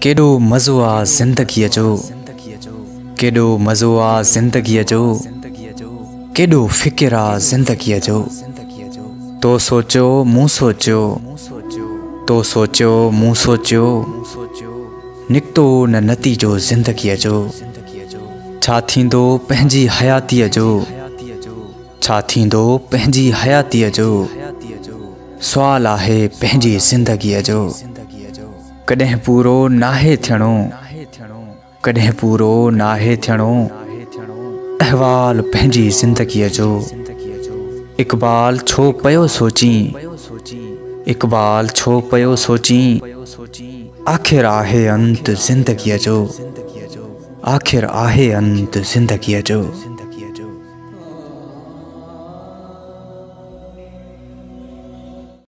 केॾो मज़ो आ ज़िंदगीअ जो, केॾो मज़ो आ ज़िंदगीअ जो, केॾो फ़िकिर आ ज़िंदगीअ जो। तो सोचियो मूं सोचियो, तो सोचियो मूं सोचियो, निकितो न नतीजो ज़िंदगीअ जो। छा थींदो पंहिंजी हयातीअ जो, छा थींदो पंहिंजी हयातीअ जो, सुवाल आहे पंहिंजी ज़िंदगीअ जो। कॾहिं पूरो नाहे थियणो, कॾहिं पूरो नाहे थियणो, अहवाल पंहिंजी ज़िंदगीअ जो। इक़बाल छो पियो सोचीं, इक़बाल छो पियो सोचीं, आख़िर आहे अंत ज़िंदगीअ जो, आख़िर आहे अंत ज़िंदगीअ जो।